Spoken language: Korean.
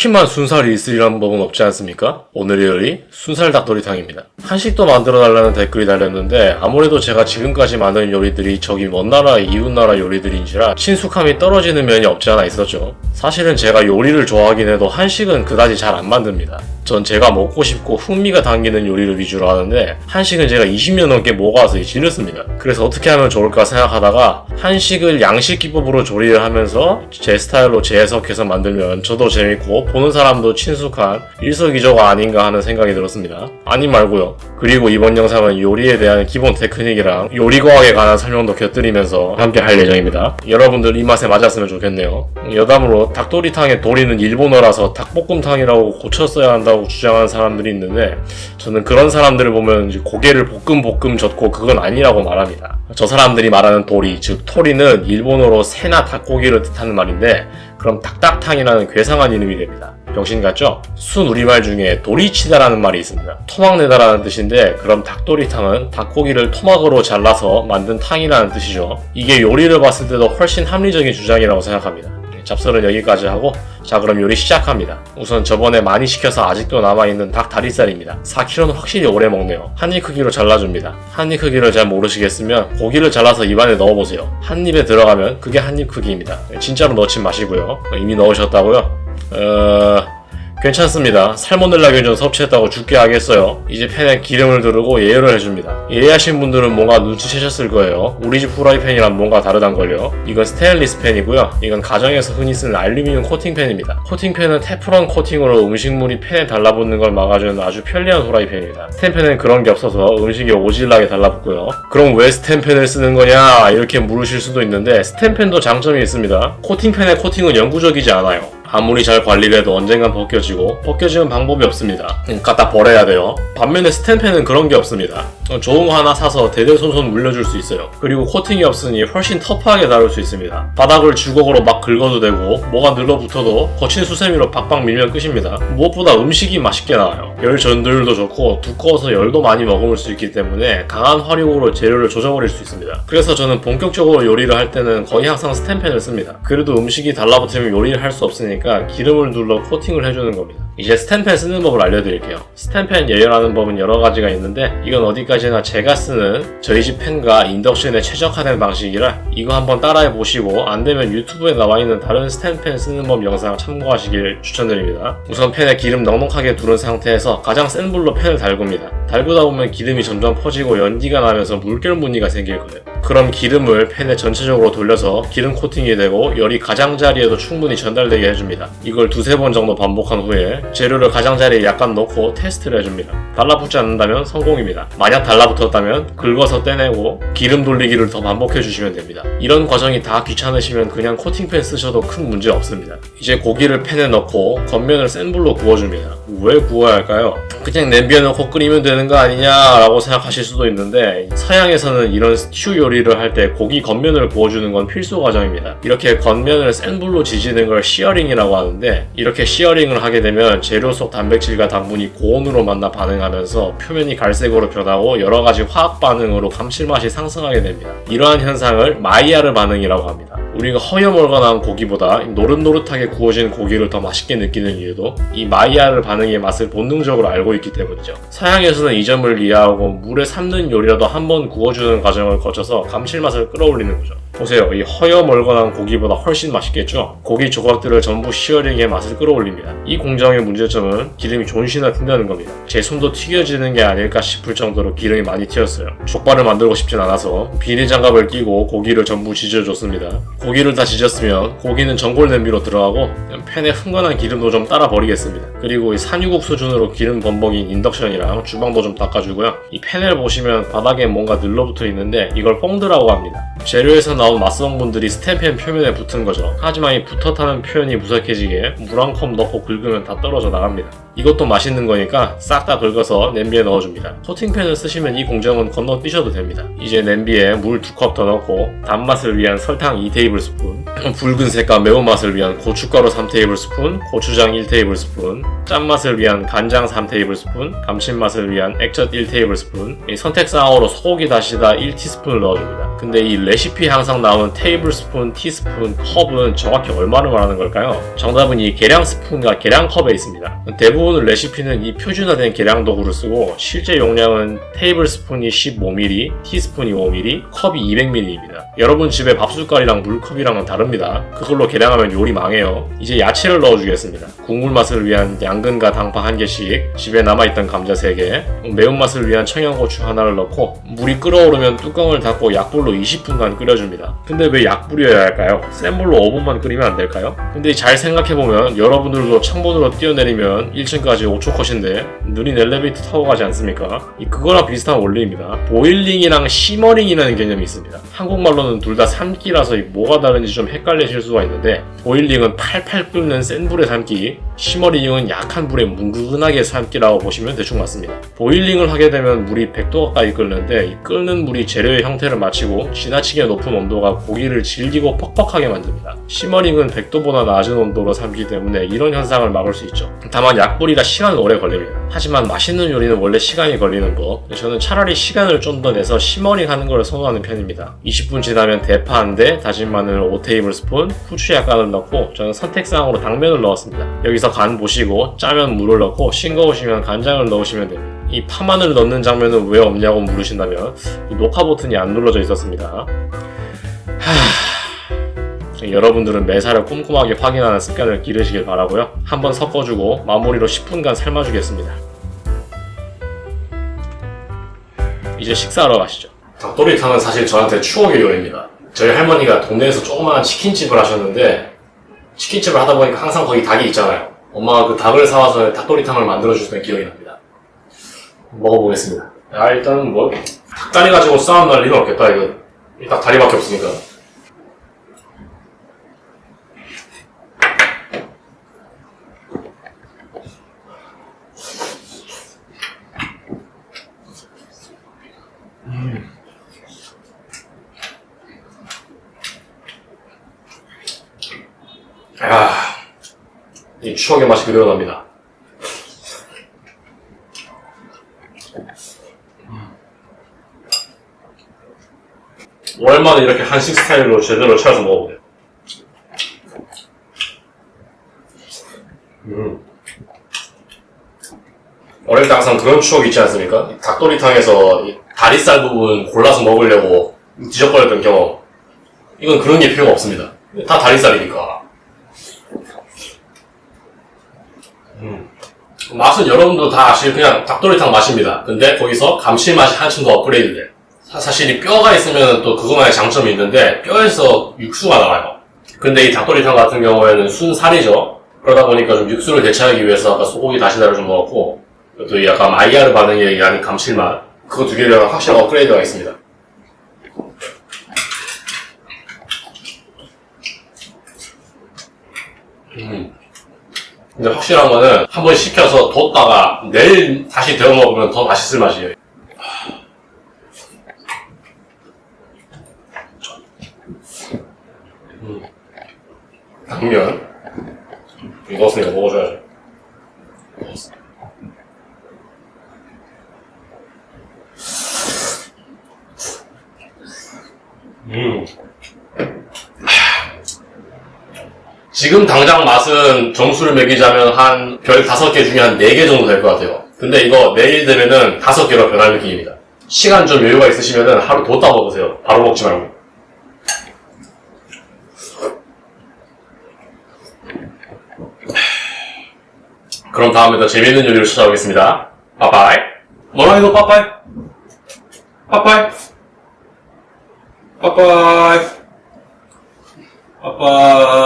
특히만 순살이 있으리란 법은 없지 않습니까? 오늘의 요리 순살 닭도리탕입니다. 한식도 만들어달라는 댓글이 달렸는데 아무래도 제가 지금까지 만든 요리들이 저기 먼 나라 이웃나라 요리들인지라 친숙함이 떨어지는 면이 없지 않아 있었죠. 사실은 제가 요리를 좋아하긴 해도 한식은 그다지 잘 안 만듭니다. 전 제가 먹고 싶고 흥미가 당기는 요리를 위주로 하는데 한식은 제가 20년 넘게 먹어와서 지렸습니다. 그래서 어떻게 하면 좋을까 생각하다가 한식을 양식 기법으로 조리를 하면서 제 스타일로 재해석해서 만들면 저도 재밌고 보는 사람도 친숙한 일석이조가 아닌가 하는 생각이 들었습니다. 아니 말고요. 그리고 이번 영상은 요리에 대한 기본 테크닉이랑 요리과학에 관한 설명도 곁들이면서 함께 할 예정입니다. 여러분들 입맛에 맞았으면 좋겠네요. 여담으로 닭도리탕의 도리는 일본어라서 닭볶음탕이라고 고쳐 써야 한다고 주장하는 사람들이 있는데 저는 그런 사람들을 보면 이제 고개를 볶음 젓고 그건 아니라고 말합니다. 저 사람들이 말하는 도리, 즉 토리는 일본어로 새나 닭고기를 뜻하는 말인데 그럼 닭닭탕이라는 괴상한 이름이 됩니다. 병신 같죠? 순 우리말 중에 도리치다라는 말이 있습니다. 토막내다라는 뜻인데 그럼 닭도리탕은 닭고기를 토막으로 잘라서 만든 탕이라는 뜻이죠. 이게 요리를 봤을 때도 훨씬 합리적인 주장이라고 생각합니다. 잡설은 여기까지 하고 자 그럼 요리 시작합니다. 우선 저번에 많이 시켜서 아직도 남아있는 닭 다리살입니다. 4kg는 확실히 오래 먹네요. 한입 크기로 잘라줍니다. 한입 크기를 잘 모르시겠으면 고기를 잘라서 입안에 넣어보세요. 한 입에 들어가면 그게 한입 크기입니다. 진짜로 넣지 마시고요. 이미 넣으셨다고요? 괜찮습니다. 살모넬라 균좀 섭취했다고 죽게 하겠어요. 이제 팬에 기름을 두르고 예열을 해줍니다. 예의하신 분들은 뭔가 눈치채셨을 거예요. 우리 집 후라이팬이랑 뭔가 다르단걸요. 이건 스테인리스 팬이고요. 이건 가정에서 흔히 쓰는 알루미늄 코팅팬입니다. 코팅팬은 테프론 코팅으로 음식물이 팬에 달라붙는 걸 막아주는 아주 편리한 후라이팬입니다. 스텐팬은 그런 게 없어서 음식이 오질나게 달라붙고요. 그럼 왜 스텐팬을 쓰는 거냐 이렇게 물으실 수도 있는데 스텐팬도 장점이 있습니다. 코팅팬의 코팅은 영구적이지 않아요. 아무리 잘 관리를 해도 언젠간 벗겨지는 방법이 없습니다. 갖다 버려야 돼요. 반면에 스텐팬은 그런 게 없습니다. 좋은 거 하나 사서 대대손손 물려줄 수 있어요. 그리고 코팅이 없으니 훨씬 터프하게 다룰 수 있습니다. 바닥을 주걱으로 막 긁어도 되고 뭐가 늘러붙어도 거친 수세미로 박박 밀면 끝입니다. 무엇보다 음식이 맛있게 나와요. 열 전도율도 좋고 두꺼워서 열도 많이 머금을 수 있기 때문에 강한 화력으로 재료를 조져버릴 수 있습니다. 그래서 저는 본격적으로 요리를 할 때는 거의 항상 스텐팬을 씁니다. 그래도 음식이 달라붙으면 요리를 할 수 없으니까 기름을 눌러 코팅을 해주는 겁니다. 이제 스텐팬 쓰는 법을 알려드릴게요. 스텐팬 예열하는 법은 여러 가지가 있는데 이건 어디까지나 제가 쓰는 저희 집 팬과 인덕션에 최적화된 방식이라 이거 한번 따라해 보시고 안되면 유튜브에 나와있는 다른 스텐팬 쓰는 법 영상 참고하시길 추천드립니다. 우선 팬에 기름 넉넉하게 두른 상태에서 가장 센 불로 팬을 달굽니다. 달구다 보면 기름이 점점 퍼지고 연기가 나면서 물결 무늬가 생길 거예요. 그럼 기름을 팬에 전체적으로 돌려서 기름 코팅이 되고 열이 가장자리에도 충분히 전달되게 해줍니다. 이걸 두세 번 정도 반복한 후에 재료를 가장자리에 약간 넣고 테스트를 해줍니다. 달라붙지 않는다면 성공입니다. 만약 달라붙었다면 긁어서 떼내고 기름 돌리기를 더 반복해주시면 됩니다. 이런 과정이 다 귀찮으시면 그냥 코팅팬 쓰셔도 큰 문제 없습니다. 이제 고기를 팬에 넣고 겉면을 센 불로 구워줍니다. 왜 구워야 할까요? 그냥 냄비에 넣고 끓이면 되는 거 아니냐 라고 생각하실 수도 있는데 서양에서는 이런 스튜 요리를 할 때 고기 겉면을 구워주는 건 필수 과정입니다. 이렇게 겉면을 센 불로 지지는 걸 시어링이라고 하는데 이렇게 시어링을 하게 되면 재료 속 단백질과 당분이 고온으로 만나 반응하면서 표면이 갈색으로 변하고 여러가지 화학 반응으로 감칠맛이 상승하게 됩니다. 이러한 현상을 마이야르 반응이라고 합니다. 우리가 허여멀건한 고기보다 노릇노릇하게 구워진 고기를 더 맛있게 느끼는 이유도 이 마이야르 반응의 맛을 본능적으로 알고 있기 때문이죠. 서양에서는 이 점을 이해하고 물에 삶는 요리라도 한번 구워주는 과정을 거쳐서 감칠맛을 끌어올리는 거죠. 보세요. 이 허여멀건한 고기보다 훨씬 맛있겠죠? 고기 조각들을 전부 시어링의 맛을 끌어올립니다. 이 공정의 문제점은 기름이 존시나 튄다는 겁니다. 제 손도 튀겨지는 게 아닐까 싶을 정도로 기름이 많이 튀었어요. 족발을 만들고 싶진 않아서 비닐장갑을 끼고 고기를 전부 지져줬습니다. 고기를 다 지졌으면 고기는 전골 냄비로 들어가고 팬에 흥건한 기름도 좀 따라 버리겠습니다. 그리고 이 산유국 수준으로 기름 범벅인 인덕션이랑 주방도 좀 닦아주고요. 이 팬을 보시면 바닥에 뭔가 늘러붙어 있는데 이걸 뽕드라고 합니다. 재료에서 나온 맛성분들이 스텐팬 표면에 붙은 거죠. 하지만 이 붙었다는 표현이 무색해지게 물 한 컵 넣고 긁으면 다 떨어져 나갑니다. 이것도 맛있는 거니까 싹 다 긁어서 냄비에 넣어줍니다. 코팅팬을 쓰시면 이 공정은 건너뛰셔도 됩니다. 이제 냄비에 물 2컵 더 넣고 단맛을 위한 설탕 2테이블스푼, 붉은색과 매운맛을 위한 고춧가루 3테이블스푼, 고추장 1테이블스푼, 짠맛을 위한 간장 3테이블스푼, 감칠맛을 위한 액젓 1테이블스푼, 선택사항으로 소고기 다시다 1티스푼을 넣어줍니다. 근데 이 레시피에 항상 나오는 테이블 스푼, 티스푼, 컵은 정확히 얼마를 말하는 걸까요? 정답은 이 계량 스푼과 계량 컵에 있습니다. 대부분 레시피는 이 표준화된 계량 도구를 쓰고 실제 용량은 테이블 스푼이 15ml, 티스푼이 5ml, 컵이 200ml입니다. 여러분 집에 밥숟갈이랑 물컵이랑은 다릅니다. 그걸로 계량하면 요리 망해요. 이제 야채를 넣어주겠습니다. 국물 맛을 위한 양근과 당파 1개씩, 집에 남아있던 감자 3개, 매운맛을 위한 청양고추 하나를 넣고 물이 끓어오르면 뚜껑을 닫고 약불로 20분간 끓여줍니다. 근데 왜 약불이어야 할까요? 센 불로 5분만 끓이면 안 될까요? 근데 잘 생각해보면 여러분들도 창문으로 뛰어내리면 1층까지 5초 컷인데 느린 엘리베이터 타고 가지 않습니까? 그거랑 비슷한 원리입니다. 보일링이랑 시머링이라는 개념이 있습니다. 한국말로는 둘 다 삶기라서 뭐가 다른지 좀 헷갈리실 수가 있는데, 보일링은 팔팔 끓는 센 불에 삶기, 시머링은 약한 불에 뭉근하게 삶기라고 보시면 대충 맞습니다. 보일링을 하게 되면 물이 100도 가까이 끓는데 이 끓는 물이 재료의 형태를 맞추고 지나치게 높은 온도가 고기를 질기고 퍽퍽하게 만듭니다. 시머링은 100도보다 낮은 온도로 삶기 때문에 이런 현상을 막을 수 있죠. 다만 약불이라 시간은 오래 걸립니다. 하지만 맛있는 요리는 원래 시간이 걸리는 법. 저는 차라리 시간을 좀 더 내서 시머링 하는 걸 선호하는 편입니다. 20분 지나면 대파 한 대, 다진 마늘 5테이블스푼, 후추 약간을 넣고 저는 선택사항으로 당면을 넣었습니다. 여기서 간 보시고 짜면 물을 넣고 싱거우시면 간장을 넣으시면 됩니다. 이 파마늘 넣는 장면은 왜 없냐고 물으신다면 이 녹화 버튼이 안 눌러져 있었습니다. 여러분들은 매사를 꼼꼼하게 확인하는 습관을 기르시길 바라고요. 한번 섞어주고 마무리로 10분간 삶아주겠습니다. 이제 식사하러 가시죠. 닭도리탕은 사실 저한테 추억의 요리입니다. 저희 할머니가 동네에서 조그마한 치킨집을 하셨는데 치킨집을 하다 보니까 항상 거기 닭이 있잖아요. 엄마가 그 닭을 사와서 닭도리탕을 만들어주시던 기억이 납니다. 먹어보겠습니다. 일단은 닭다리 가지고 싸움 날 일은 없겠다. 이거 딱 다리밖에 없으니까. 이 추억의 맛이 그대로 납니다. 오랜만에 이렇게 한식 스타일로 제대로 차려서 먹어보세요. 어릴 때 항상 그런 추억이 있지 않습니까? 닭도리탕에서 이 다리살 부분 골라서 먹으려고 뒤적거렸던 경험. 이건 그런 게 필요가 없습니다. 다 다리살이니까. 맛은 여러분도 다 아실 그냥 닭도리탕 맛입니다. 근데 거기서 감칠맛이 한층 더 업그레이드 돼. 사실 이 뼈가 있으면 또 그것만의 장점이 있는데 뼈에서 육수가 나와요. 근데 이 닭도리탕 같은 경우에는 순살이죠. 그러다 보니까 좀 육수를 대체하기 위해서 아까 소고기 다시다를 좀 넣었고 또 이 약간 마이야르 반응에 의한 감칠맛, 그거 두 개를 확실한 업그레이드가 있습니다. 근데 확실한 거는 한 번 식혀서 뒀다가 내일 다시 데워 먹으면 더 맛있을 맛이에요. 당면 익었으니까 먹어줘야죠. 지금 당장 맛은 점수를 매기자면 한 별 5개 중에 한 4개 정도 될 것 같아요. 근데 이거 내일 되면은 5개로 변할 느낌입니다. 시간 좀 여유가 있으시면은 하루 뒀다 먹으세요. 바로 먹지 말고. 그럼 다음에 더 재밌는 요리로 찾아오겠습니다. 빠빠이. 뭐라 해도 빠빠이. 빠빠이. 빠빠이. 빠빠이.